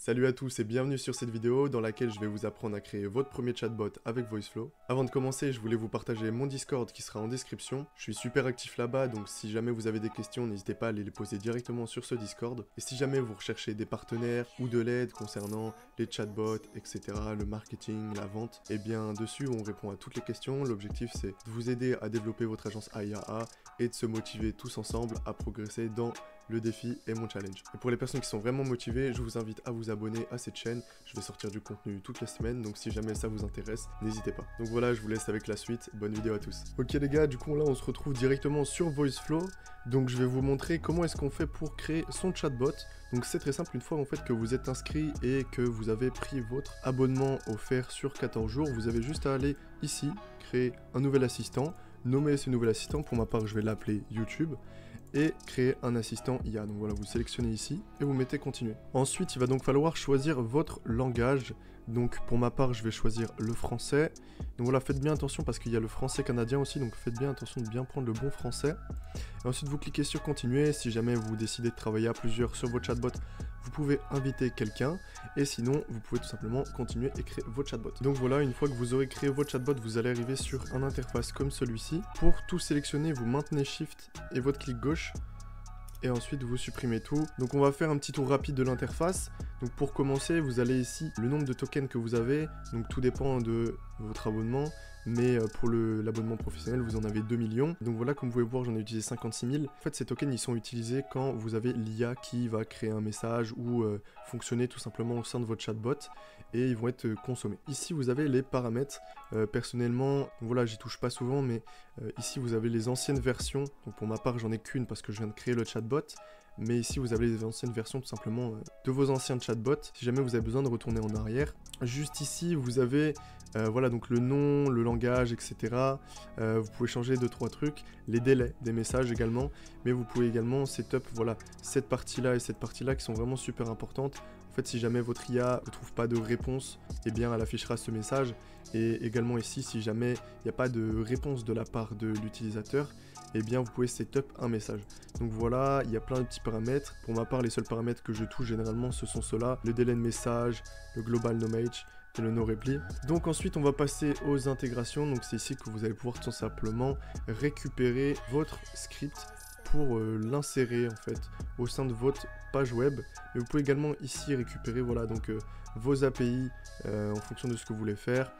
Salut à tous et bienvenue sur cette vidéo dans laquelle je vais vous apprendre à créer votre premier chatbot avec VoiceFlow. Avant de commencer, je voulais vous partager mon Discord qui sera en description. Je suis super actif là-bas, donc si jamais vous avez des questions, n'hésitez pas à aller les poser directement sur ce Discord. Et si jamais vous recherchez des partenaires ou de l'aide concernant les chatbots, etc., le marketing, la vente, et bien dessus on répond à toutes les questions. L'objectif c'est de vous aider à développer votre agence AIAA et de se motiver tous ensemble à progresser dans le défi et mon challenge. Et pour les personnes qui sont vraiment motivées, je vous invite à vous abonner à cette chaîne. Je vais sortir du contenu toutes les semaines, donc si jamais ça vous intéresse, n'hésitez pas. Donc voilà, je vous laisse avec la suite. Bonne vidéo à tous. Ok les gars, du coup là on se retrouve directement sur VoiceFlow. Donc je vais vous montrer comment est-ce qu'on fait pour créer son chatbot. Donc c'est très simple, une fois en fait que vous êtes inscrit et que vous avez pris votre abonnement offert sur 14 jours, vous avez juste à aller ici, créer un nouvel assistant, nommer ce nouvel assistant, pour ma part je vais l'appeler YouTube, et créer un assistant IA. Donc voilà, vous sélectionnez ici et vous mettez continuer. Ensuite, il va donc falloir choisir votre langage. Donc pour ma part, je vais choisir le français. Donc voilà, faites bien attention parce qu'il y a le français canadien aussi, donc faites bien attention de bien prendre le bon français. Et ensuite, vous cliquez sur continuer. Si jamais vous décidez de travailler à plusieurs sur votre chatbot, vous pouvez inviter quelqu'un. Et sinon, vous pouvez tout simplement continuer et créer votre chatbot. Donc voilà, une fois que vous aurez créé votre chatbot, vous allez arriver sur un interface comme celui-ci. Pour tout sélectionner, vous maintenez Shift et votre clic gauche. Et ensuite vous supprimez tout. Donc on va faire un petit tour rapide de l'interface. Donc pour commencer, vous allez ici le nombre de tokens que vous avez. Donc tout dépend de votre abonnement. Mais pour l'abonnement professionnel, vous en avez 2 millions. Donc voilà, comme vous pouvez voir, j'en ai utilisé 56 000. En fait, ces tokens, ils sont utilisés quand vous avez l'IA qui va créer un message ou fonctionner tout simplement au sein de votre chatbot. Et ils vont être consommés. Ici, vous avez les paramètres. Personnellement, voilà, j'y touche pas souvent, mais ici, vous avez les anciennes versions. Donc pour ma part, j'en ai qu'une parce que je viens de créer le chatbot. Mais ici, vous avez les anciennes versions tout simplement de vos anciens chatbots. Si jamais vous avez besoin de retourner en arrière. Juste ici, vous avez voilà, donc le nom, le langage, etc. Vous pouvez changer 2-3 trucs. Les délais des messages également. Mais vous pouvez également setup, voilà, cette partie-là et cette partie-là qui sont vraiment super importantes. En fait, si jamais votre IA ne trouve pas de réponse, eh bien, elle affichera ce message. Et également ici, si jamais il n'y a pas de réponse de la part de l'utilisateur, eh bien, vous pouvez setup un message. Donc voilà, il y a plein de petits paramètres. Pour ma part, les seuls paramètres que je touche généralement, ce sont ceux-là. Le délai de message, le global no match et le no reply. Donc ensuite, on va passer aux intégrations. Donc c'est ici que vous allez pouvoir tout simplement récupérer votre script pour l'insérer en fait au sein de votre page web. Mais vous pouvez également ici récupérer voilà donc vos API en fonction de ce que vous voulez faire.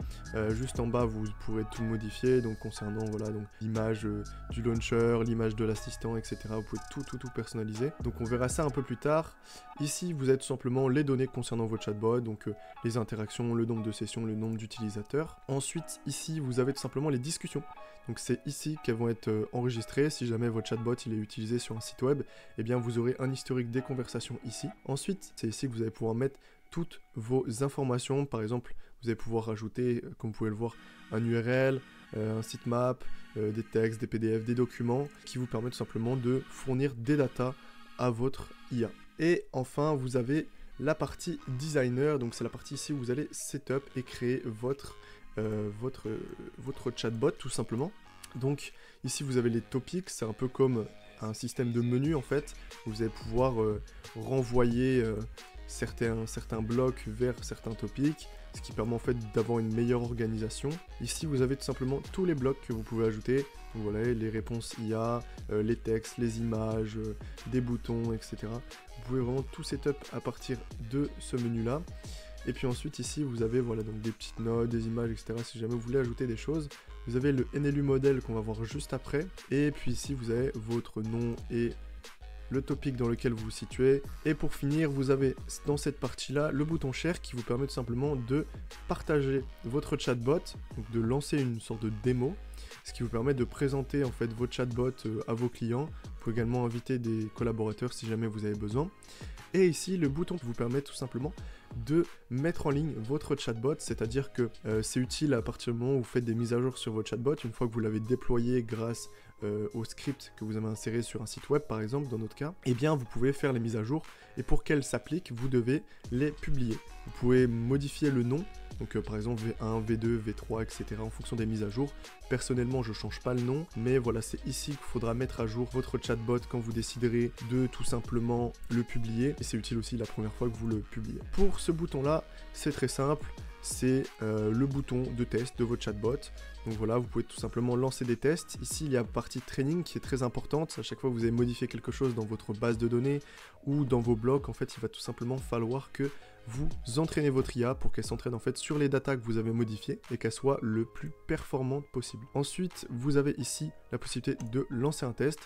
Juste en bas vous pourrez tout modifier, donc concernant voilà donc l'image du launcher, l'image de l'assistant, etc. Vous pouvez tout personnaliser. Donc on verra ça un peu plus tard. Ici vous avez tout simplement les données concernant votre chatbot, donc les interactions, le nombre de sessions, le nombre d'utilisateurs. Ensuite ici vous avez tout simplement les discussions. Donc c'est ici qu'elles vont être enregistrées. Si jamais votre chatbot il est utilisé sur un site web, eh bien vous aurez un historique des conversations ici. Ensuite, c'est ici que vous allez pouvoir mettre toutes vos informations. Par exemple, vous allez pouvoir rajouter, comme vous pouvez le voir, un URL, un sitemap, des textes, des PDF, des documents qui vous permettent tout simplement de fournir des datas à votre IA. Et enfin, vous avez la partie designer. Donc c'est la partie ici où vous allez setup et créer votre chatbot tout simplement. Donc ici vous avez les topics, c'est un peu comme un système de menu en fait. Vous allez pouvoir renvoyer certains blocs vers certains topics, ce qui permet en fait d'avoir une meilleure organisation. Ici vous avez tout simplement tous les blocs que vous pouvez ajouter. Donc voilà, les réponses IA, les textes, les images, des boutons, etc. Vous pouvez vraiment tout setup à partir de ce menu là. Et puis ensuite ici vous avez voilà donc des petites notes, des images, etc. Si jamais vous voulez ajouter des choses. Vous avez le NLU modèle qu'on va voir juste après. Et puis ici vous avez votre nom et le topic dans lequel vous vous situez. Et pour finir, vous avez dans cette partie-là le bouton Share qui vous permet tout simplement de partager votre chatbot, donc de lancer une sorte de démo, ce qui vous permet de présenter en fait votre chatbot à vos clients. Vous pouvez également inviter des collaborateurs si jamais vous avez besoin. Et ici, le bouton qui vous permet tout simplement de mettre en ligne votre chatbot, c'est-à-dire que c'est utile à partir du moment où vous faites des mises à jour sur votre chatbot, une fois que vous l'avez déployé grâce au script que vous avez inséré sur un site web par exemple dans notre cas, eh bien vous pouvez faire les mises à jour et pour qu'elles s'appliquent, vous devez les publier. Vous pouvez modifier le nom Donc par exemple V1, V2, V3, etc. en fonction des mises à jour. Personnellement, je change pas le nom, mais voilà, c'est ici qu'il faudra mettre à jour votre chatbot quand vous déciderez de tout simplement le publier. Et c'est utile aussi la première fois que vous le publiez. Pour ce bouton-là, c'est très simple. C'est le bouton de test de votre chatbot. Donc voilà, vous pouvez tout simplement lancer des tests. Ici, il y a une partie training qui est très importante. À chaque fois que vous avez modifié quelque chose dans votre base de données ou dans vos blocs, en fait, il va tout simplement falloir que vous entraînez votre IA pour qu'elle s'entraîne en fait sur les datas que vous avez modifiées et qu'elle soit le plus performante possible. Ensuite, vous avez ici la possibilité de lancer un test.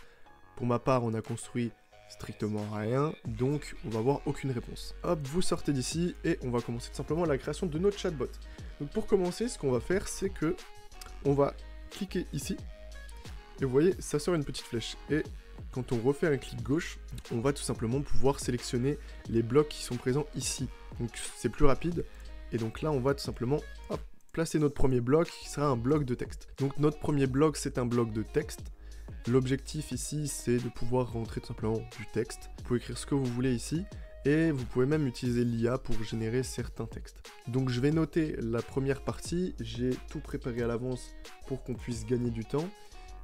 Pour ma part, on a construit strictement rien, donc on va avoir aucune réponse. Hop, vous sortez d'ici et on va commencer tout simplement la création de notre chatbot. Donc pour commencer, ce qu'on va faire, c'est que on va cliquer ici et vous voyez, ça sort une petite flèche. Et quand on refait un clic gauche, on va tout simplement pouvoir sélectionner les blocs qui sont présents ici. Donc c'est plus rapide. Et donc là, on va tout simplement hop, placer notre premier bloc qui sera un bloc de texte. Donc notre premier bloc, c'est un bloc de texte. L'objectif ici, c'est de pouvoir rentrer tout simplement du texte. Vous pouvez écrire ce que vous voulez ici, et vous pouvez même utiliser l'IA pour générer certains textes. Donc je vais noter la première partie, j'ai tout préparé à l'avance pour qu'on puisse gagner du temps.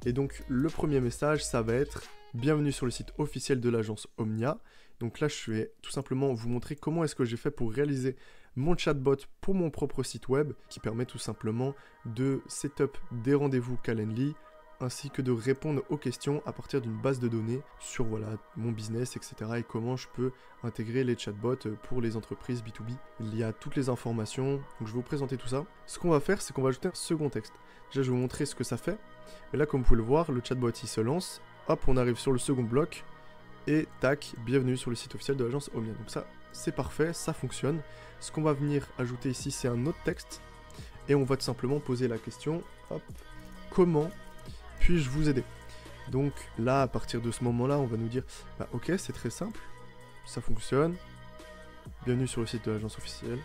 Et donc le premier message, ça va être « Bienvenue sur le site officiel de l'agence Omnia ». Donc là, je vais tout simplement vous montrer comment est-ce que j'ai fait pour réaliser mon chatbot pour mon propre site web, qui permet tout simplement de setup des rendez-vous Calendly, ainsi que de répondre aux questions à partir d'une base de données sur voilà, mon business, etc. et comment je peux intégrer les chatbots pour les entreprises B2B. Il y a toutes les informations, donc je vais vous présenter tout ça. Ce qu'on va faire, c'est qu'on va ajouter un second texte. Déjà, je vais vous montrer ce que ça fait. Mais là, comme vous pouvez le voir, le chatbot, il se lance. Hop, on arrive sur le second bloc. Et tac, bienvenue sur le site officiel de l'agence Omnia. Donc ça, c'est parfait, ça fonctionne. Ce qu'on va venir ajouter ici, c'est un autre texte. Et on va tout simplement poser la question, hop, comment puis-je vous aider? Donc là, à partir de ce moment-là, on va nous dire, bah ok, c'est très simple, ça fonctionne, bienvenue sur le site de l'agence officielle,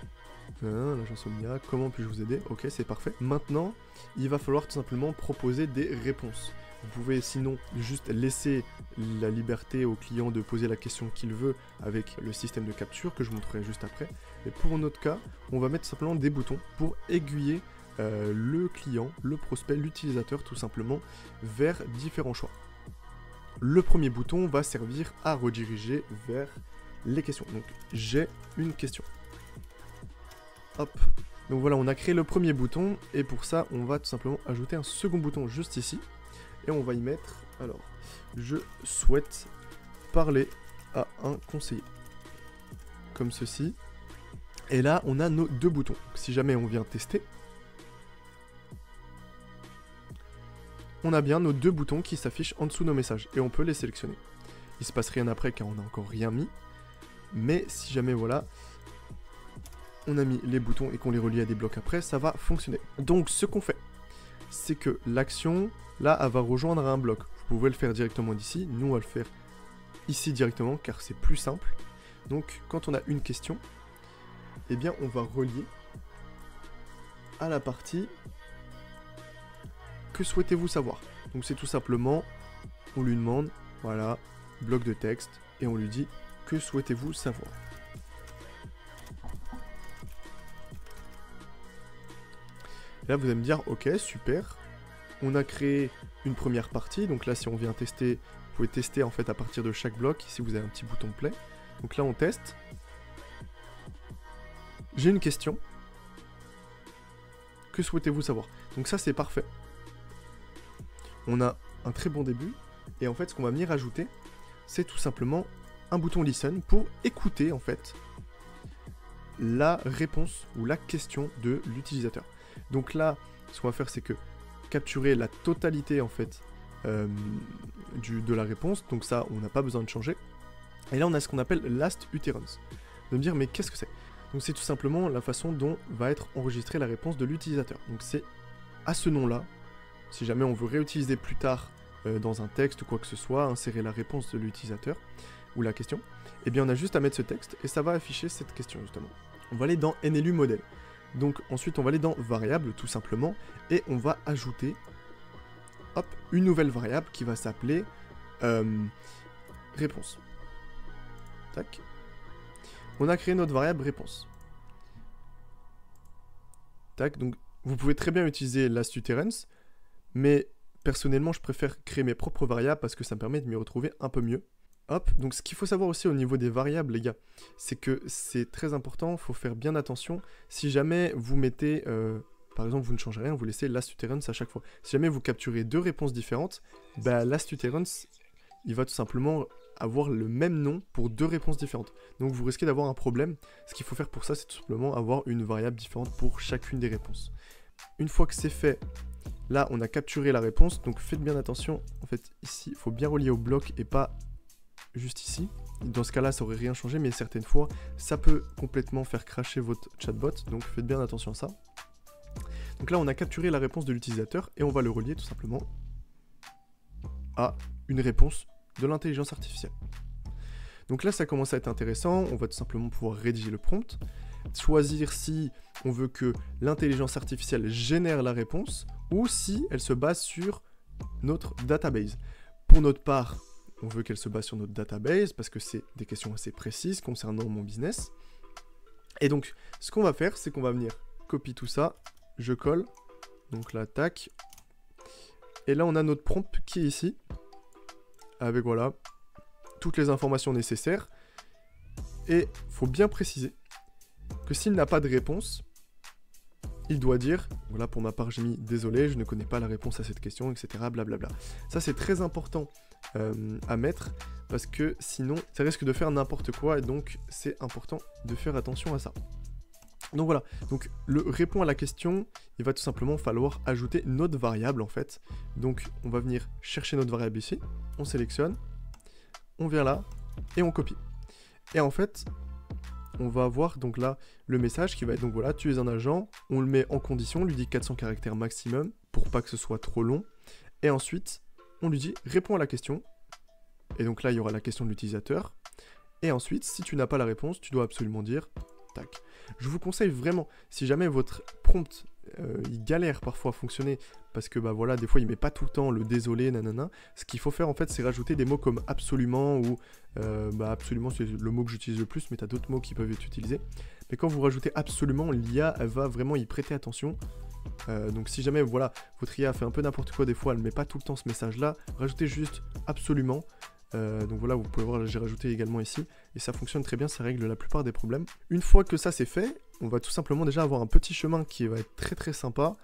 l'agence Omnia, comment puis-je vous aider? Ok, c'est parfait. Maintenant, il va falloir tout simplement proposer des réponses. Vous pouvez sinon juste laisser la liberté au client de poser la question qu'il veut avec le système de capture que je vous montrerai juste après. Mais pour notre cas, on va mettre simplement des boutons pour aiguiller le client, le prospect, l'utilisateur tout simplement vers différents choix. Le premier bouton va servir à rediriger vers les questions. Donc j'ai une question. Hop. Donc voilà, on a créé le premier bouton et pour ça on va tout simplement ajouter un second bouton juste ici et on va y mettre, alors, je souhaite parler à un conseiller. Comme ceci. Et là on a nos deux boutons. Donc, si jamais on vient tester, on a bien nos deux boutons qui s'affichent en dessous de nos messages et on peut les sélectionner. Il se passe rien après car on n'a encore rien mis, mais si jamais voilà, on a mis les boutons et qu'on les relie à des blocs après, ça va fonctionner. Donc ce qu'on fait, c'est que l'action, là, elle va rejoindre un bloc. Vous pouvez le faire directement d'ici, nous on va le faire ici directement car c'est plus simple. Donc quand on a une question, eh bien on va relier à la partie que souhaitez-vous savoir? Donc c'est tout simplement, on lui demande, voilà, bloc de texte, et on lui dit, que souhaitez-vous savoir? Et là vous allez me dire, ok, super, on a créé une première partie, donc là si on vient tester, vous pouvez tester en fait à partir de chaque bloc, ici vous avez un petit bouton play, donc là on teste, j'ai une question, que souhaitez-vous savoir? Donc ça c'est parfait. On a un très bon début, et en fait ce qu'on va venir ajouter, c'est tout simplement un bouton listen pour écouter en fait la réponse ou la question de l'utilisateur. Donc là, ce qu'on va faire c'est que capturer la totalité en fait de la réponse, donc ça on n'a pas besoin de changer. Et là on a ce qu'on appelle last utterance. Vous allez me dire mais qu'est-ce que c'est? Donc c'est tout simplement la façon dont va être enregistrée la réponse de l'utilisateur. Donc c'est à ce nom-là. Si jamais on veut réutiliser plus tard dans un texte ou quoi que ce soit, insérer la réponse de l'utilisateur ou la question, eh bien on a juste à mettre ce texte et ça va afficher cette question justement. On va aller dans NLU modèle. Donc ensuite on va aller dans variable tout simplement et on va ajouter hop, une nouvelle variable qui va s'appeler réponse. Tac. On a créé notre variable réponse. Tac, donc vous pouvez très bien utiliser lastUtterance, mais personnellement, je préfère créer mes propres variables parce que ça me permet de m'y retrouver un peu mieux. Hop, donc ce qu'il faut savoir aussi au niveau des variables, les gars, c'est que c'est très important, il faut faire bien attention. Si jamais vous mettez, par exemple, vous ne changez rien, vous laissez lastUtterance à chaque fois. Si jamais vous capturez deux réponses différentes, bah, lastUtterance, il va tout simplement avoir le même nom pour deux réponses différentes. Donc vous risquez d'avoir un problème. Ce qu'il faut faire pour ça, c'est tout simplement avoir une variable différente pour chacune des réponses. Une fois que c'est fait, là, on a capturé la réponse, donc faites bien attention. En fait, ici, il faut bien relier au bloc et pas juste ici. Dans ce cas-là, ça aurait rien changé, mais certaines fois, ça peut complètement faire crasher votre chatbot, donc faites bien attention à ça. Donc là, on a capturé la réponse de l'utilisateur et on va le relier tout simplement à une réponse de l'intelligence artificielle. Donc là, ça commence à être intéressant. On va tout simplement pouvoir rédiger le prompt, choisir si on veut que l'intelligence artificielle génère la réponse ou si elle se base sur notre database. Pour notre part, on veut qu'elle se base sur notre database parce que c'est des questions assez précises concernant mon business. Et donc, ce qu'on va faire, c'est qu'on va venir copier tout ça, je colle, donc là, tac. Et là, on a notre prompt qui est ici, avec voilà, toutes les informations nécessaires. Et il faut bien préciser que s'il n'a pas de réponse, il doit dire, voilà, pour ma part, j'ai mis « Désolé, je ne connais pas la réponse à cette question, etc. » blablabla. Ça, c'est très important à mettre, parce que sinon, ça risque de faire n'importe quoi, et donc, c'est important de faire attention à ça. Donc voilà, donc le répond à la question, il va tout simplement falloir ajouter notre variable, en fait. Donc, on va venir chercher notre variable ici, on sélectionne, on vient là, et on copie. Et en fait, on va avoir donc là le message qui va être donc voilà, tu es un agent, on le met en condition, on lui dit 400 caractères maximum pour pas que ce soit trop long, et ensuite on lui dit réponds à la question, et donc là il y aura la question de l'utilisateur, et ensuite si tu n'as pas la réponse, tu dois absolument dire tac. Je vous conseille vraiment, si jamais votre prompt il galère parfois à fonctionner parce que bah voilà, des fois il met pas tout le temps le désolé, nanana. Ce qu'il faut faire en fait, c'est rajouter des mots comme absolument ou bah absolument c'est le mot que j'utilise le plus, mais tu as d'autres mots qui peuvent être utilisés. Mais quand vous rajoutez absolument, l'IA elle va vraiment y prêter attention. Donc si jamais voilà, votre IA fait un peu n'importe quoi des fois, elle met pas tout le temps ce message là, rajoutez juste absolument. Donc voilà, vous pouvez voir, j'ai rajouté également ici, et ça fonctionne très bien, ça règle la plupart des problèmes. Une fois que ça c'est fait, on va tout simplement déjà avoir un petit chemin qui va être très très sympa,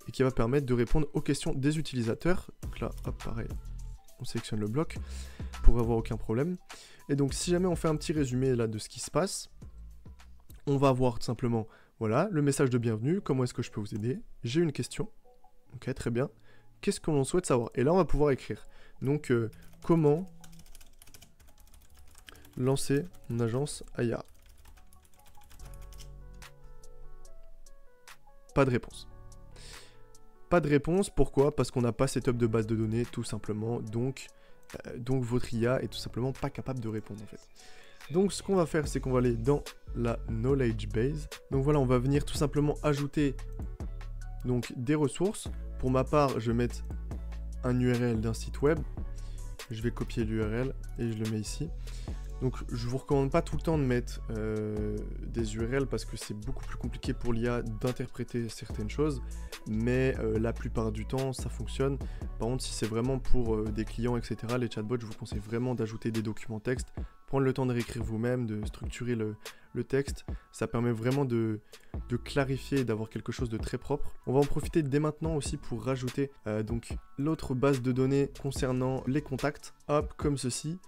et qui va permettre de répondre aux questions des utilisateurs. Donc là, hop, pareil, on sélectionne le bloc, pour avoir aucun problème. Et donc si jamais on fait un petit résumé là de ce qui se passe, on va avoir tout simplement, voilà, le message de bienvenue, comment est-ce que je peux vous aider? J'ai une question, ok, très bien. Qu'est-ce que l'on souhaite savoir? Et là on va pouvoir écrire, donc comment lancer mon agence AIA. Pas de réponse. Pas de réponse, pourquoi? Parce qu'on n'a pas setup de base de données, tout simplement. Donc votre IA est tout simplement pas capable de répondre en fait. Donc ce qu'on va faire, c'est qu'on va aller dans la knowledge base. Donc voilà, on va venir tout simplement ajouter donc des ressources. Pour ma part, je vais mettre un URL d'un site web. Je vais copier l'URL et je le mets ici. Donc je vous recommande pas tout le temps de mettre des URL parce que c'est beaucoup plus compliqué pour l'IA d'interpréter certaines choses, mais la plupart du temps ça fonctionne. Par contre si c'est vraiment pour des clients etc, les chatbots, je vous conseille vraiment d'ajouter des documents texte, prendre le temps de réécrire vous-même, de structurer le texte, ça permet vraiment de clarifier et d'avoir quelque chose de très propre. On va en profiter dès maintenant aussi pour rajouter donc l'autre base de données concernant les contacts, hop, comme ceci.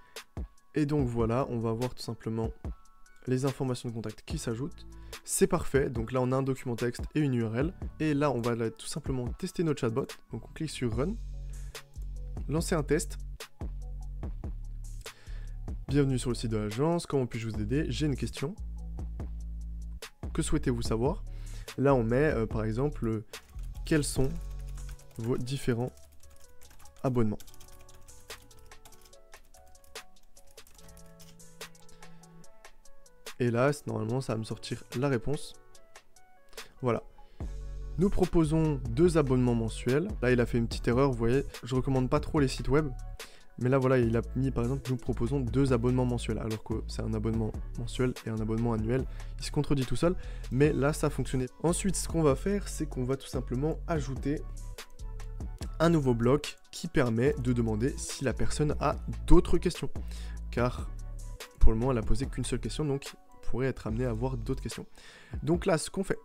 Et donc voilà, on va voir tout simplement les informations de contact qui s'ajoutent. C'est parfait, donc là on a un document texte et une URL. Et là on va tout simplement tester notre chatbot. Donc on clique sur Run, lancer un test. Bienvenue sur le site de l'agence, comment puis-je vous aider? J'ai une question. Que souhaitez-vous savoir? Là on met par exemple quels sont vos différents abonnements. Et là, normalement, ça va me sortir la réponse. Voilà. Nous proposons 2 abonnements mensuels. Là, il a fait une petite erreur, vous voyez. Je recommande pas trop les sites web. Mais là, voilà, il a mis, par exemple, nous proposons 2 abonnements mensuels, alors que c'est un abonnement mensuel et un abonnement annuel. Il se contredit tout seul, mais là, ça a fonctionné. Ensuite, ce qu'on va faire, c'est qu'on va tout simplement ajouter un nouveau bloc qui permet de demander si la personne a d'autres questions. Car, pour le moment, elle a posé qu'une seule question, donc il pourrait être amené à avoir d'autres questions. Donc là, ce qu'on fait,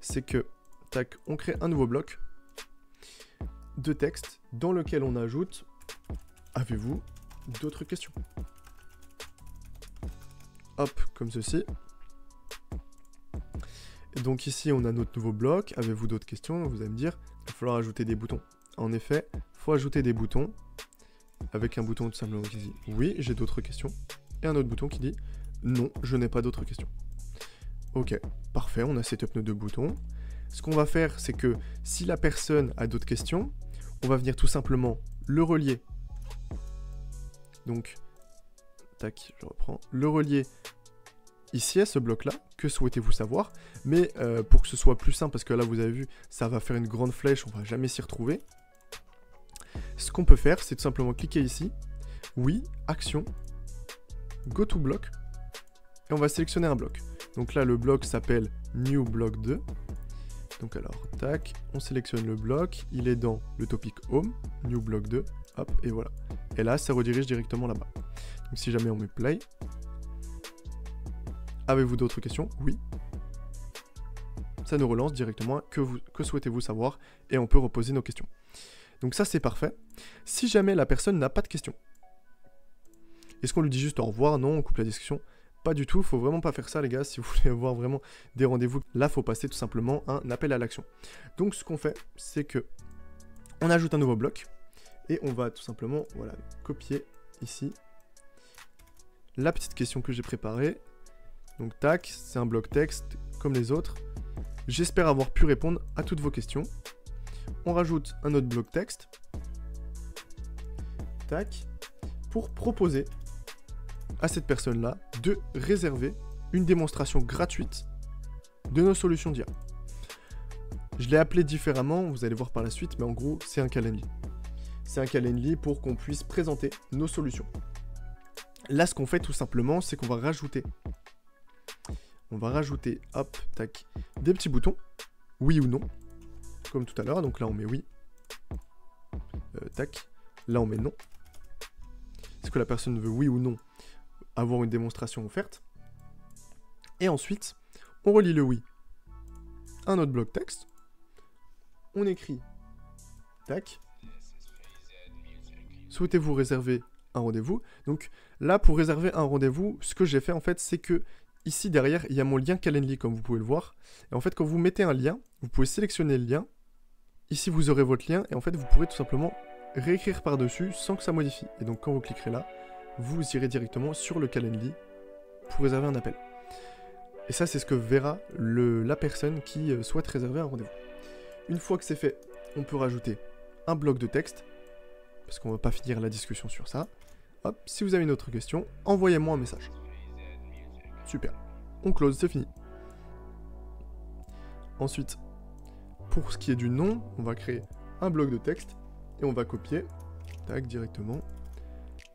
c'est que, tac, on crée un nouveau bloc de texte dans lequel on ajoute... Avez-vous d'autres questions? Hop, comme ceci. Et donc ici, on a notre nouveau bloc. Avez-vous d'autres questions? Vous allez me dire, il va falloir ajouter des boutons. En effet, il faut ajouter des boutons. Avec un bouton tout simplement qui dit « Oui, j'ai d'autres questions ». Et un autre bouton qui dit « Non, je n'ai pas d'autres questions ». Ok, parfait, on a setup nos 2 boutons. Ce qu'on va faire, c'est que si la personne a d'autres questions, on va venir tout simplement le relier. Donc, tac, je reprends. Le relier ici à ce bloc-là. Que souhaitez-vous savoir? Mais pour que ce soit plus simple, parce que là, vous avez vu, ça va faire une grande flèche, on va jamais s'y retrouver. Ce qu'on peut faire, c'est tout simplement cliquer ici. Oui, action, go to bloc. Et on va sélectionner un bloc. Donc là, le bloc s'appelle New Block 2. Donc alors, tac, on sélectionne le bloc. Il est dans le topic Home, New Block 2. Hop, et voilà. Et là, ça redirige directement là-bas. Donc si jamais on met play. Avez-vous d'autres questions? Oui. Ça nous relance directement. Que souhaitez-vous savoir? Et on peut reposer nos questions. Donc ça, c'est parfait. Si jamais la personne n'a pas de questions, est-ce qu'on lui dit juste au revoir? Non, on coupe la discussion. Pas du tout, faut vraiment pas faire ça les gars, si vous voulez avoir vraiment des rendez-vous. Là, faut passer tout simplement un appel à l'action. Donc ce qu'on fait, c'est que on ajoute un nouveau bloc. Et on va tout simplement, voilà, copier ici la petite question que j'ai préparée. Donc tac, c'est un bloc texte comme les autres. J'espère avoir pu répondre à toutes vos questions. On rajoute un autre bloc texte. Tac. Pour proposer à cette personne-là de réserver une démonstration gratuite de nos solutions d'IA. Je l'ai appelé différemment, vous allez voir par la suite, mais en gros, c'est un Calendly. C'est un Calendly pour qu'on puisse présenter nos solutions. Là, ce qu'on fait tout simplement, c'est qu'on va rajouter... hop, tac, des petits boutons, oui ou non, comme tout à l'heure. Donc là, on met oui. Tac, là, on met non. Est-ce que la personne veut oui ou non avoir une démonstration offerte? Et ensuite, on relie le oui. Un autre bloc texte. On écrit, tac. Souhaitez-vous réserver un rendez-vous? Donc là, pour réserver un rendez-vous, ce que j'ai fait en fait, c'est que ici derrière, il y a mon lien Calendly, comme vous pouvez le voir. Et en fait, quand vous mettez un lien, vous pouvez sélectionner le lien. Ici, vous aurez votre lien et en fait, vous pourrez tout simplement réécrire par-dessus sans que ça modifie. Et donc, quand vous cliquerez là, vous irez directement sur le Calendly pour réserver un appel. Et ça, c'est ce que verra la personne qui souhaite réserver un rendez-vous. Une fois que c'est fait, on peut rajouter un bloc de texte, parce qu'on va pas finir la discussion sur ça. Hop, si vous avez une autre question, envoyez-moi un message. Super. On close, c'est fini. Ensuite, pour ce qui est du nom, on va créer un bloc de texte et on va copier, tac, directement.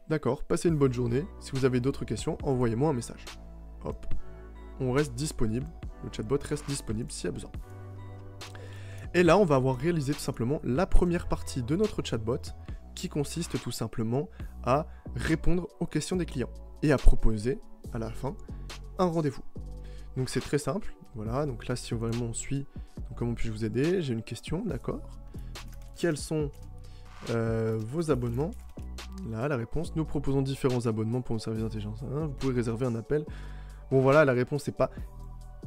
D'accord, passez une bonne journée. Si vous avez d'autres questions, envoyez-moi un message. Hop, on reste disponible. Le chatbot reste disponible s'il y a besoin. Et là, on va avoir réalisé tout simplement la première partie de notre chatbot qui consiste tout simplement à répondre aux questions des clients et à proposer à la fin un rendez-vous. Donc c'est très simple. Voilà, donc là, si vraiment on suit, donc comment puis-je vous aider? J'ai une question, d'accord. Quels sont vos abonnements? Là, la réponse, nous proposons différents abonnements pour nos services d'intelligence. Vous pouvez réserver un appel. Bon voilà, la réponse n'est pas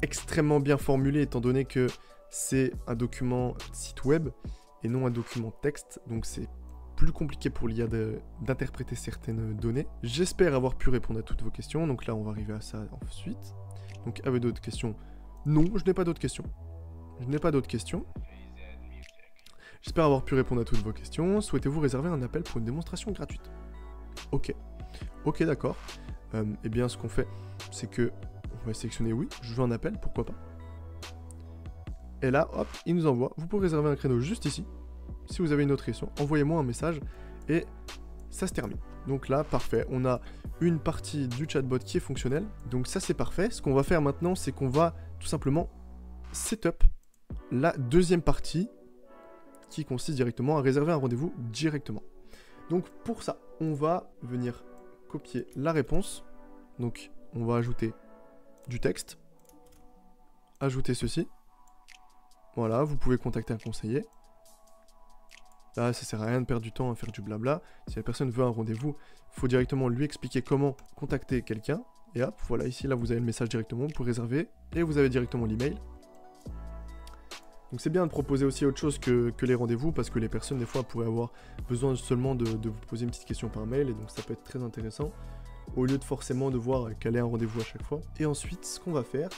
extrêmement bien formulée étant donné que c'est un document site web et non un document texte. Donc c'est plus compliqué pour l'IA d'interpréter certaines données. J'espère avoir pu répondre à toutes vos questions. Donc là, on va arriver à ça ensuite. Donc, avez d'autres questions? Non, je n'ai pas d'autres questions. Je n'ai pas d'autres questions. J'espère avoir pu répondre à toutes vos questions. Souhaitez-vous réserver un appel pour une démonstration gratuite? Ok. Ok, d'accord. Eh bien, ce qu'on fait, c'est que on va sélectionner oui, je veux un appel, pourquoi pas. Et là, hop, il nous envoie. Vous pouvez réserver un créneau juste ici. Si vous avez une autre question, envoyez-moi un message et ça se termine. Donc là, parfait, on a une partie du chatbot qui est fonctionnelle, donc ça c'est parfait. Ce qu'on va faire maintenant, c'est qu'on va tout simplement setup la deuxième partie qui consiste directement à réserver un rendez-vous directement. Donc pour ça, on va venir copier la réponse, donc on va ajouter du texte, ajouter ceci, voilà, vous pouvez contacter un conseiller. Là, ça sert à rien de perdre du temps à faire du blabla. Si la personne veut un rendez-vous, il faut directement lui expliquer comment contacter quelqu'un. Et hop, voilà, ici, là, vous avez le message directement pour réserver. Et vous avez directement l'email. Donc c'est bien de proposer aussi autre chose que les rendez-vous, parce que les personnes, des fois, pourraient avoir besoin seulement de vous poser une petite question par mail. Et donc ça peut être très intéressant, au lieu de forcément devoir caler un rendez-vous à chaque fois. Et ensuite, ce qu'on va faire,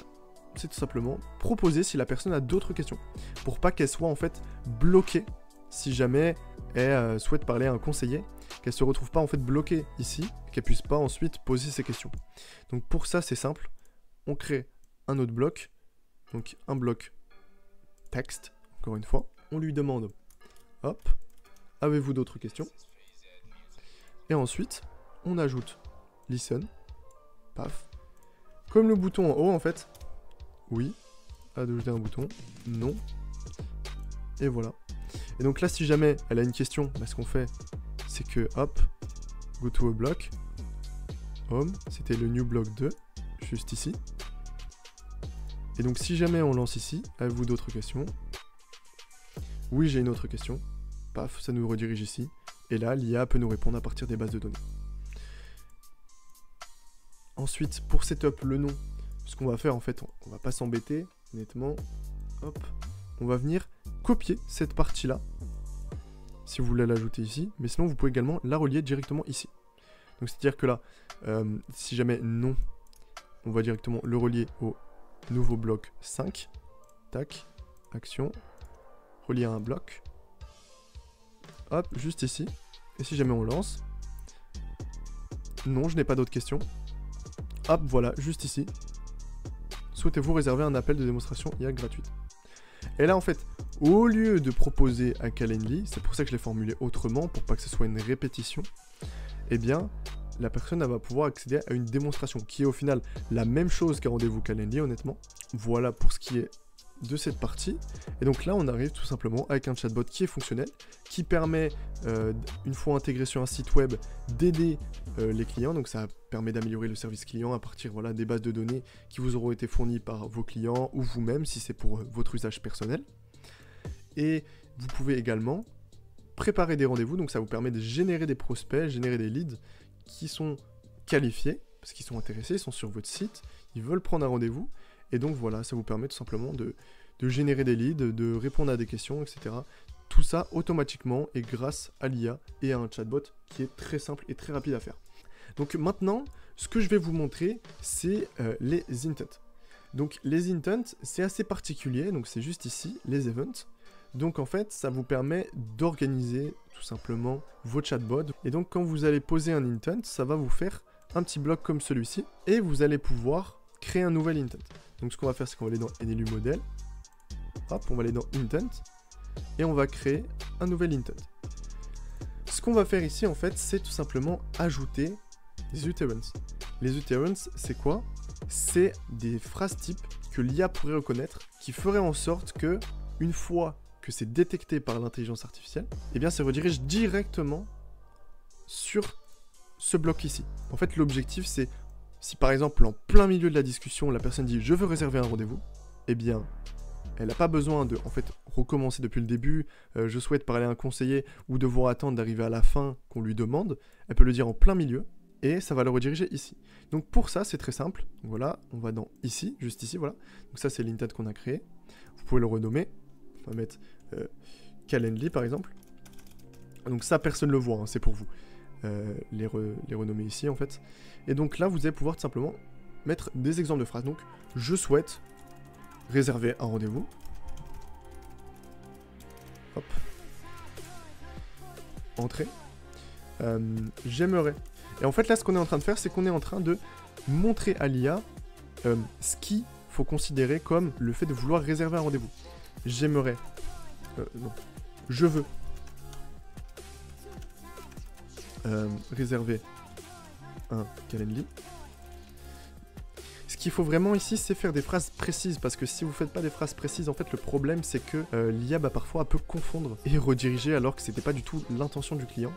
c'est tout simplement proposer si la personne a d'autres questions, pour pas qu'elle soit en fait bloquée si jamais elle souhaite parler à un conseiller, qu'elle se retrouve pas en fait bloquée ici, qu'elle puisse pas ensuite poser ses questions. Donc pour ça c'est simple, on crée un autre bloc, donc un bloc texte, encore une fois, on lui demande, hop, avez-vous d'autres questions? Et ensuite, on ajoute listen, paf, comme le bouton en haut en fait, oui, ajouter un bouton, non, et voilà. Et donc là, si jamais elle a une question, bah, ce qu'on fait, c'est que, hop, go to a block, home, c'était le new block 2, juste ici. Et donc si jamais on lance ici, avez-vous d'autres questions? Oui, j'ai une autre question. Paf, ça nous redirige ici. Et là, l'IA peut nous répondre à partir des bases de données. Ensuite, pour setup le nom, ce qu'on va faire, en fait, on va pas s'embêter, honnêtement. Hop, on va venir copier cette partie-là, si vous voulez l'ajouter ici, mais sinon vous pouvez également la relier directement ici. Donc c'est-à-dire que là, si jamais non, on va directement le relier au nouveau bloc 5, tac, action, relier à un bloc, hop, juste ici, et si jamais on lance, non, je n'ai pas d'autres questions, hop, voilà, juste ici, souhaitez-vous réserver un appel de démonstration IA gratuite? Et là en fait, au lieu de proposer à Calendly, c'est pour ça que je l'ai formulé autrement, pour pas que ce soit une répétition, eh bien, la personne elle va pouvoir accéder à une démonstration, qui est au final la même chose qu'un rendez-vous Calendly, honnêtement. Voilà pour ce qui est de cette partie. Et donc là, on arrive tout simplement avec un chatbot qui est fonctionnel, qui permet, une fois intégré sur un site web, d'aider les clients. Donc ça permet d'améliorer le service client à partir voilà, des bases de données qui vous auront été fournies par vos clients ou vous-même, si c'est pour votre usage personnel. Et vous pouvez également préparer des rendez-vous, donc ça vous permet de générer des prospects, générer des leads qui sont qualifiés, parce qu'ils sont intéressés, ils sont sur votre site, ils veulent prendre un rendez-vous, et donc voilà, ça vous permet tout simplement de générer des leads, de répondre à des questions, etc. Tout ça automatiquement et grâce à l'IA et à un chatbot qui est très simple et très rapide à faire. Donc maintenant, ce que je vais vous montrer, c'est les intents. Donc les intents, c'est assez particulier, donc c'est juste ici, les events. Donc en fait, ça vous permet d'organiser tout simplement vos chatbots. Et donc quand vous allez poser un intent, ça va vous faire un petit bloc comme celui-ci. Et vous allez pouvoir créer un nouvel intent. Donc ce qu'on va faire, c'est qu'on va aller dans NLU Model. Hop, on va aller dans Intent. Et on va créer un nouvel intent. Ce qu'on va faire ici, en fait, c'est tout simplement ajouter des utterance. Les utterance, c'est quoi? C'est des phrases types que l'IA pourrait reconnaître, qui feraient en sorte que, une fois que c'est détecté par l'intelligence artificielle, eh bien ça redirige directement sur ce bloc ici. En fait, l'objectif, c'est si par exemple, en plein milieu de la discussion, la personne dit « je veux réserver un rendez-vous », eh bien, elle n'a pas besoin de, en fait, recommencer depuis le début, je souhaite parler à un conseiller, ou devoir attendre d'arriver à la fin qu'on lui demande. Elle peut le dire en plein milieu, et ça va le rediriger ici. Donc pour ça, c'est très simple. Donc voilà, on va dans ici, juste ici, voilà. Donc ça, c'est l'intent qu'on a créé. Vous pouvez le renommer. On va mettre Calendly par exemple. Donc ça, personne ne le voit, hein, c'est pour vous. Les renommer ici en fait. Et donc là, vous allez pouvoir tout simplement mettre des exemples de phrases. Donc, je souhaite réserver un rendez-vous. Hop. Entrée. J'aimerais. Et en fait, là, ce qu'on est en train de faire, c'est qu'on est en train de montrer à l'IA ce qu'il faut considérer comme le fait de vouloir réserver un rendez-vous. J'aimerais. Non. Je veux. réserver un Calendly. Ce qu'il faut vraiment ici, c'est faire des phrases précises, parce que si vous faites pas des phrases précises, en fait, le problème, c'est que l'IA, parfois, peut confondre et rediriger alors que c'était pas du tout l'intention du client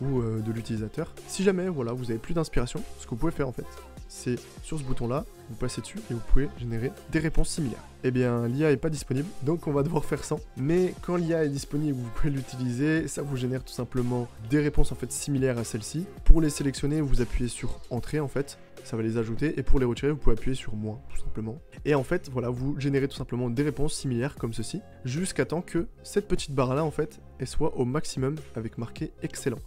ou de l'utilisateur. Si jamais, voilà, vous avez plus d'inspiration, ce que vous pouvez faire, en fait, c'est sur ce bouton-là, vous passez dessus et vous pouvez générer des réponses similaires. Eh bien, l'IA n'est pas disponible, donc on va devoir faire sans. Mais quand l'IA est disponible, vous pouvez l'utiliser, ça vous génère tout simplement des réponses en fait similaires à celle-ci. Pour les sélectionner, vous appuyez sur Entrée en fait, ça va les ajouter, et pour les retirer, vous pouvez appuyer sur Moins, tout simplement. Et en fait, voilà, vous générez tout simplement des réponses similaires comme ceci, jusqu'à temps que cette petite barre-là, en fait, elle soit au maximum avec marqué Excellent.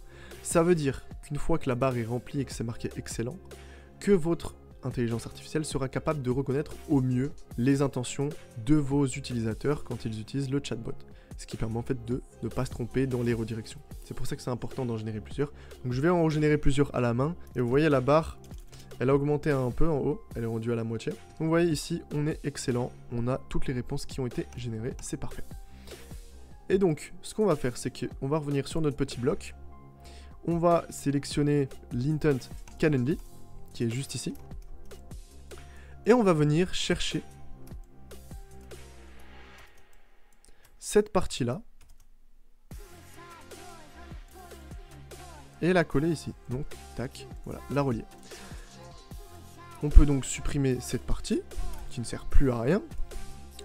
Ça veut dire qu'une fois que la barre est remplie et que c'est marqué Excellent, que votre intelligence artificielle sera capable de reconnaître au mieux les intentions de vos utilisateurs quand ils utilisent le chatbot. Ce qui permet en fait de ne pas se tromper dans les redirections. C'est pour ça que c'est important d'en générer plusieurs. Donc je vais en générer plusieurs à la main. Et vous voyez la barre, elle a augmenté un peu en haut. Elle est rendue à la moitié. Donc vous voyez ici, on est excellent. On a toutes les réponses qui ont été générées. C'est parfait. Et donc, ce qu'on va faire, c'est qu'on va revenir sur notre petit bloc. On va sélectionner l'intent Calendly, qui est juste ici. Et on va venir chercher cette partie-là et la coller ici. Donc, tac, voilà, la relier. On peut donc supprimer cette partie qui ne sert plus à rien.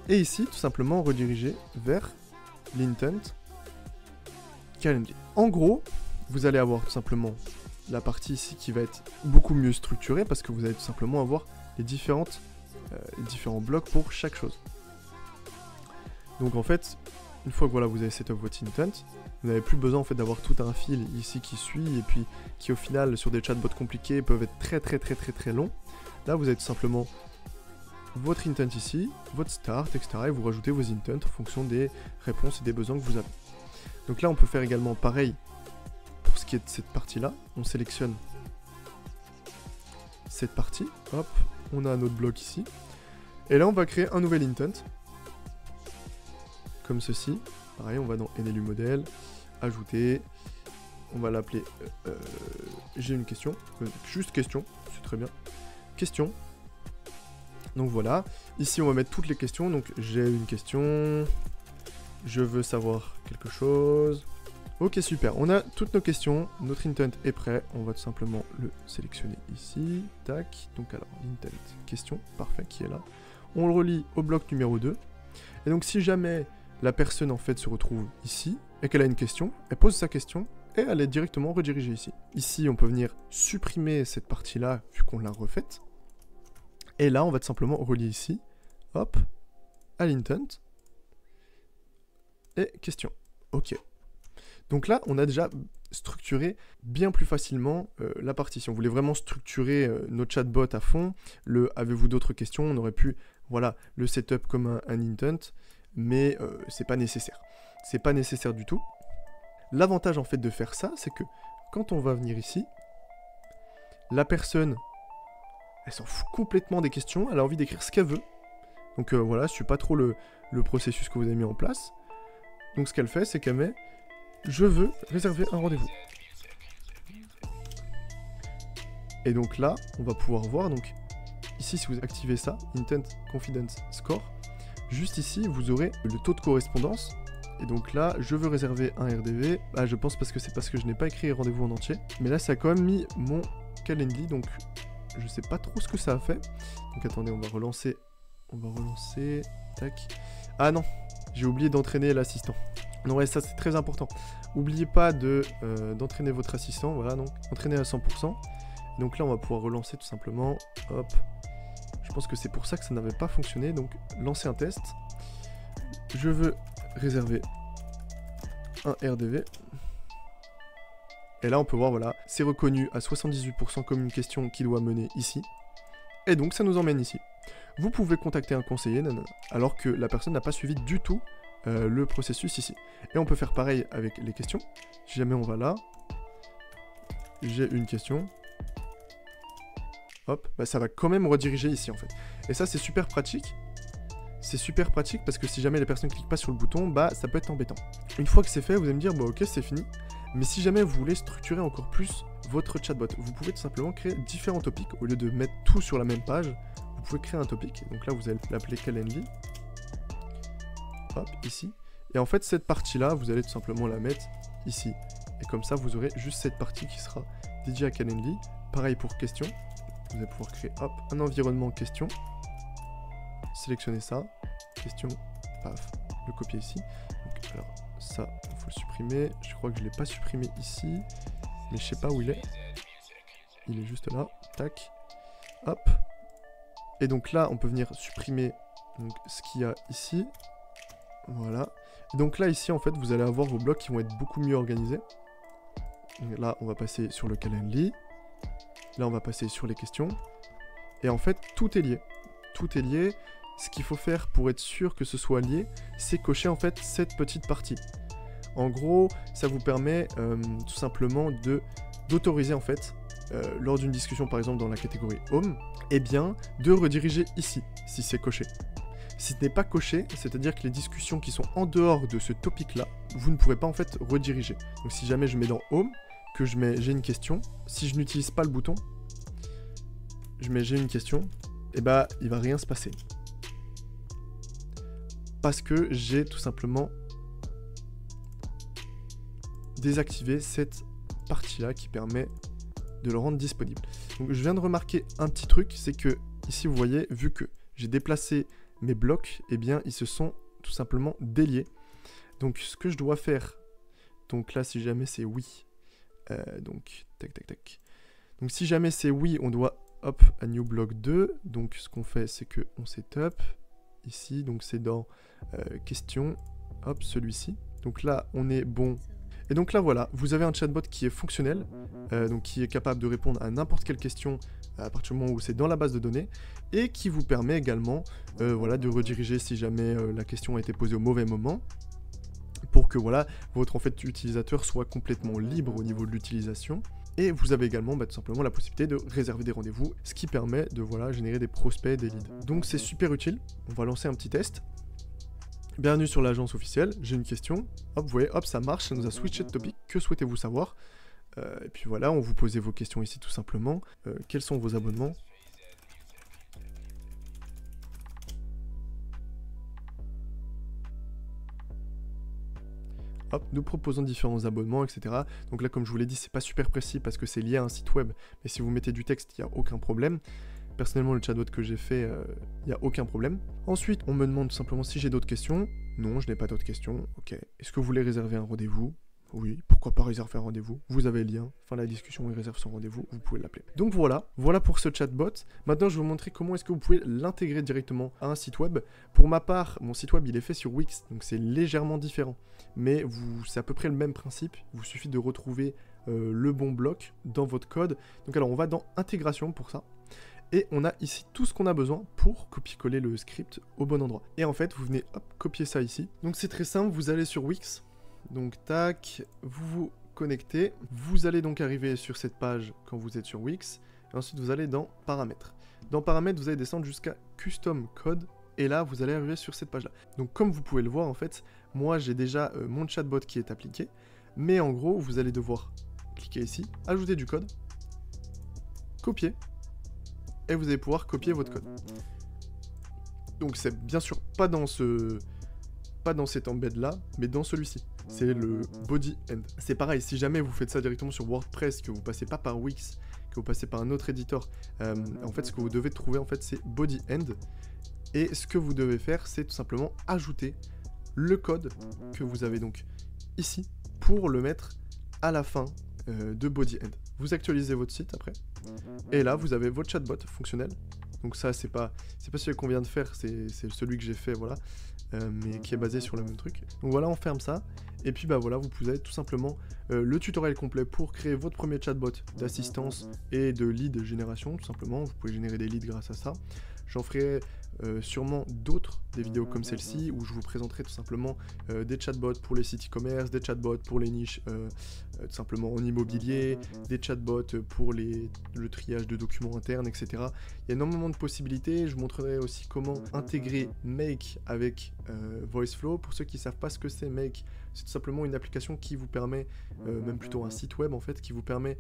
Et ici, tout simplement rediriger vers l'intent Calendly. En gros, vous allez avoir tout simplement la partie ici qui va être beaucoup mieux structurée parce que vous allez tout simplement avoir les différents blocs pour chaque chose. Donc en fait, une fois que voilà, vous avez setup votre intent, vous n'avez plus besoin en fait d'avoir tout un fil ici qui suit et puis qui au final sur des chatbots compliqués peuvent être très longs. Là vous avez tout simplement votre intent ici, votre start, etc. et vous rajoutez vos intents en fonction des réponses et des besoins que vous avez. Donc là on peut faire également pareil pour ce qui est de cette partie là. On sélectionne cette partie, hop, on a notre bloc ici. Et là on va créer un nouvel intent. Comme ceci. Pareil, on va dans NLU modèle, ajouter, on va l'appeler j'ai une question, juste question, c'est très bien, question. Donc voilà, ici on va mettre toutes les questions, donc j'ai une question, je veux savoir quelque chose. Ok, super, on a toutes nos questions, notre intent est prêt, on va tout simplement le sélectionner ici, tac, donc alors l'intent question, parfait, qui est là. On le relie au bloc numéro 2, et donc si jamais la personne en fait se retrouve ici, et qu'elle a une question, elle pose sa question, et elle est directement redirigée ici. Ici, on peut venir supprimer cette partie-là, vu qu'on l'a refaite. Et là, on va tout simplement relier ici, hop, à l'intent, et question. Ok. Donc là, on a déjà structuré bien plus facilement la partie. Si on voulait vraiment structurer notre chatbot à fond, avez-vous d'autres questions, on aurait pu, voilà, le setup comme un intent, mais c'est pas nécessaire. C'est pas nécessaire du tout. L'avantage en fait de faire ça, c'est que quand on va venir ici, la personne, elle s'en fout complètement des questions, elle a envie d'écrire ce qu'elle veut. Donc voilà, je suis pas trop le processus que vous avez mis en place. Donc ce qu'elle fait, c'est qu'elle met « Je veux réserver un rendez-vous ». Et donc là, on va pouvoir voir, donc ici si vous activez ça, Intent Confidence Score, juste ici, vous aurez le taux de correspondance. Et donc là, je veux réserver un RDV. Ah, je pense parce que c'est parce que je n'ai pas écrit rendez-vous en entier. Mais là, ça a quand même mis mon Calendly. Donc, je sais pas trop ce que ça a fait. Donc, attendez, on va relancer. Tac. Ah non, j'ai oublié d'entraîner l'assistant. Non, ouais, ça, c'est très important. N'oubliez pas d'entraîner votre assistant. Voilà, donc, entraîner à 100%. Donc là, on va pouvoir relancer tout simplement. Hop. Je pense que c'est pour ça que ça n'avait pas fonctionné. Donc, lancer un test. Je veux réserver un RDV. Et là, on peut voir, voilà, c'est reconnu à 78% comme une question qui doit mener ici. Et donc, ça nous emmène ici. Vous pouvez contacter un conseiller, alors que la personne n'a pas suivi du tout le processus ici. Et on peut faire pareil avec les questions. Si jamais on va là, j'ai une question. Hop, bah ça va quand même rediriger ici en fait. Et ça, c'est super pratique. C'est super pratique parce que si jamais les personnes ne cliquent pas sur le bouton, bah ça peut être embêtant. Une fois que c'est fait, vous allez me dire, bah ok, c'est fini. Mais si jamais vous voulez structurer encore plus votre chatbot, vous pouvez tout simplement créer différents topics. Au lieu de mettre tout sur la même page, vous pouvez créer un topic. Donc là, vous allez l'appeler Calendly. Hop, ici. Et en fait, cette partie-là, vous allez tout simplement la mettre ici. Et comme ça, vous aurez juste cette partie qui sera dédiée à Calendly. Pareil pour questions. Vous allez pouvoir créer, hop, un environnement question. Sélectionnez ça. Question, paf, le copier ici. Donc, alors, ça, il faut le supprimer. Je crois que je ne l'ai pas supprimé ici. Mais je sais pas où il est. Il est juste là. Tac. Hop. Et donc là, on peut venir supprimer donc, ce qu'il y a ici. Voilà. Et donc là, ici, en fait, vous allez avoir vos blocs qui vont être beaucoup mieux organisés. Donc là, on va passer sur le Calendly. Là, on va passer sur les questions. Et en fait, tout est lié. Tout est lié. Ce qu'il faut faire pour être sûr que ce soit lié, c'est cocher en fait cette petite partie. En gros, ça vous permet tout simplement d'autoriser en fait, lors d'une discussion par exemple dans la catégorie Home, eh bien, de rediriger ici, si c'est coché. Si ce n'est pas coché, c'est-à-dire que les discussions qui sont en dehors de ce topic-là, vous ne pourrez pas en fait rediriger. Donc si jamais je mets dans Home, que j'ai une question, si je n'utilise pas le bouton, je mets j'ai une question, et bah il va rien se passer. Parce que j'ai tout simplement désactivé cette partie-là qui permet de le rendre disponible. Donc je viens de remarquer un petit truc, c'est que ici vous voyez, vu que j'ai déplacé mes blocs, eh bien ils se sont tout simplement déliés. Donc ce que je dois faire, donc là si jamais c'est oui, donc tac tac tac. Donc si jamais c'est oui, on doit hop à new block 2. Donc ce qu'on fait c'est que on setup ici, donc c'est dans question, hop celui-ci. Donc là on est bon. Et donc là voilà, vous avez un chatbot qui est fonctionnel, donc qui est capable de répondre à n'importe quelle question à partir du moment où c'est dans la base de données, et qui vous permet également voilà, de rediriger si jamais la question a été posée au mauvais moment, pour que voilà, votre en fait, utilisateur soit complètement libre au niveau de l'utilisation. Et vous avez également tout simplement la possibilité de réserver des rendez-vous, ce qui permet de voilà, générer des prospects, des leads. Donc c'est super utile, on va lancer un petit test. Bienvenue sur l'agence officielle, j'ai une question, hop, vous voyez, hop, ça marche, ça nous a switché de topic, que souhaitez-vous savoir? Et puis voilà, on vous posait vos questions ici tout simplement. Quels sont vos abonnements? Hop, nous proposons différents abonnements, etc. Donc là, comme je vous l'ai dit, c'est pas super précis parce que c'est lié à un site web. Mais si vous mettez du texte, il n'y a aucun problème. Personnellement, le chatbot que j'ai fait, il n'y a aucun problème. Ensuite, on me demande tout simplement si j'ai d'autres questions. Non, je n'ai pas d'autres questions. Ok. Est-ce que vous voulez réserver un rendez-vous? Oui, pourquoi pas réserver un rendez-vous? Vous avez le lien, fin de la discussion, il réserve son rendez-vous, vous pouvez l'appeler. Donc voilà pour ce chatbot. Maintenant, je vais vous montrer comment est-ce que vous pouvez l'intégrer directement à un site web. Pour ma part, mon site web, il est fait sur Wix, donc c'est légèrement différent. Mais c'est à peu près le même principe, il vous suffit de retrouver le bon bloc dans votre code. Donc alors, on va dans intégration pour ça. Et on a ici tout ce qu'on a besoin pour copier-coller le script au bon endroit. Et en fait, vous venez hop, copier ça ici. Donc c'est très simple, vous allez sur Wix. Donc tac, vous vous connectez. Vous allez donc arriver sur cette page quand vous êtes sur Wix. Et ensuite, vous allez dans paramètres. Dans paramètres, vous allez descendre jusqu'à custom code. Et là, vous allez arriver sur cette page-là. Donc comme vous pouvez le voir, en fait, moi j'ai déjà mon chatbot qui est appliqué. Mais en gros, vous allez devoir cliquer ici, ajouter du code, copier. Et vous allez pouvoir copier votre code. Donc c'est bien sûr pas dans cet embed là, mais dans celui-ci. C'est le body end. C'est pareil, si jamais vous faites ça directement sur WordPress, que vous passez pas par Wix, que vous passez par un autre éditeur, en fait ce que vous devez trouver en fait c'est body end. Et ce que vous devez faire, c'est tout simplement ajouter le code que vous avez donc ici pour le mettre à la fin de body end. Vous actualisez votre site après. Et là, vous avez votre chatbot fonctionnel. Donc ça, c'est pas celui qu'on vient de faire, c'est celui que j'ai fait, voilà, mais qui est basé sur le même truc. Donc voilà, on ferme ça. Et puis bah voilà, vous avez tout simplement le tutoriel complet pour créer votre premier chatbot d'assistance et de lead génération, tout simplement. Vous pouvez générer des leads grâce à ça. J'en ferai sûrement des vidéos comme celle-ci, où je vous présenterai tout simplement des chatbots pour les sites e-commerce, des chatbots pour les niches tout simplement en immobilier, des chatbots pour le triage de documents internes, etc. Il y a énormément de possibilités. Je vous montrerai aussi comment intégrer Make avec VoiceFlow. Pour ceux qui ne savent pas ce que c'est Make, c'est tout simplement une application qui vous permet, même plutôt un site web en fait, qui vous permet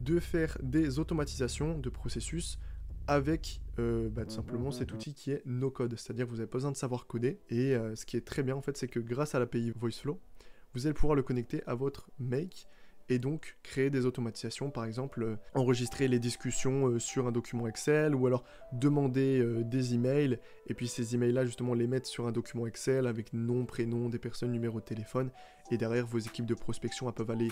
de faire des automatisations de processus avec tout simplement cet outil qui est no code, c'est-à-dire vous n'avez pas besoin de savoir coder. Et ce qui est très bien en fait, c'est que grâce à l'API VoiceFlow, vous allez pouvoir le connecter à votre Make et donc créer des automatisations, par exemple enregistrer les discussions sur un document Excel, ou alors demander des emails, et puis ces emails là justement les mettre sur un document Excel avec nom, prénom des personnes, numéro de téléphone, et derrière vos équipes de prospection peuvent aller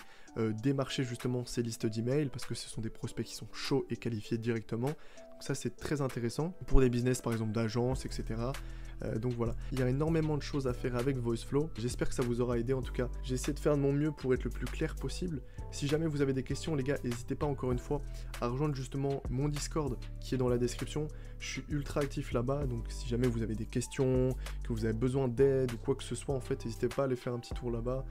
démarcher justement ces listes d'emails, parce que ce sont des prospects qui sont chauds et qualifiés directement. Donc ça c'est très intéressant pour des business par exemple d'agences, etc. Donc voilà, il y a énormément de choses à faire avec VoiceFlow. J'espère que ça vous aura aidé. En tout cas, j'ai essayé de faire de mon mieux pour être le plus clair possible. Si jamais vous avez des questions, les gars, n'hésitez pas encore une fois à rejoindre justement mon Discord qui est dans la description. Je suis ultra actif là-bas, donc si jamais vous avez des questions, que vous avez besoin d'aide ou quoi que ce soit, en fait, n'hésitez pas à aller faire un petit tour là-bas.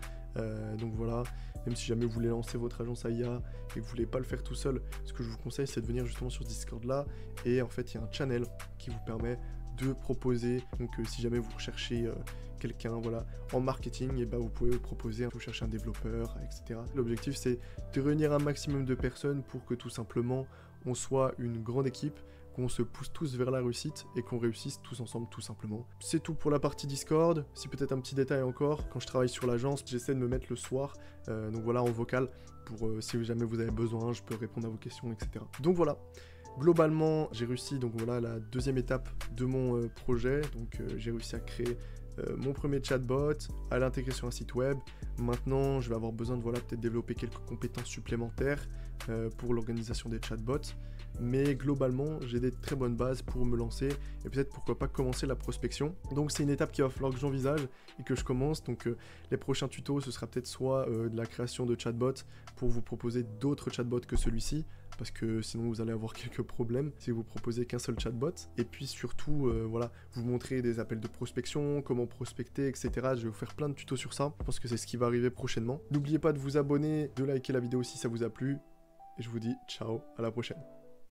Donc voilà, même si jamais vous voulez lancer votre agence AIA et que vous voulez pas le faire tout seul, ce que je vous conseille, c'est de venir justement sur ce Discord là. Et en fait, il y a un channel qui vous permet de proposer, donc si jamais vous recherchez quelqu'un voilà, en marketing, et vous pouvez proposer, vous cherchez un développeur, etc. L'objectif c'est de réunir un maximum de personnes pour que tout simplement on soit une grande équipe, qu'on se pousse tous vers la réussite et qu'on réussisse tous ensemble tout simplement. C'est tout pour la partie Discord. Si peut-être un petit détail encore, quand je travaille sur l'agence, j'essaie de me mettre le soir, donc voilà, en vocal, pour si jamais vous avez besoin, je peux répondre à vos questions, etc. Donc voilà. Globalement, j'ai réussi, donc voilà la deuxième étape de mon projet. Donc j'ai réussi à créer mon premier chatbot, à l'intégrer sur un site web. Maintenant, je vais avoir besoin de peut-être développer quelques compétences supplémentaires pour l'organisation des chatbots. Mais globalement, j'ai des très bonnes bases pour me lancer et peut-être pourquoi pas commencer la prospection. Donc c'est une étape qu'il va falloir que j'envisage et que je commence. Donc les prochains tutos, ce sera peut-être soit de la création de chatbots pour vous proposer d'autres chatbots que celui-ci, parce que sinon vous allez avoir quelques problèmes si vous proposez qu'un seul chatbot. Et puis surtout, voilà, vous montrer des appels de prospection, comment prospecter, etc. Je vais vous faire plein de tutos sur ça. Je pense que c'est ce qui va arriver prochainement. N'oubliez pas de vous abonner, de liker la vidéo si ça vous a plu. Et je vous dis ciao, à la prochaine.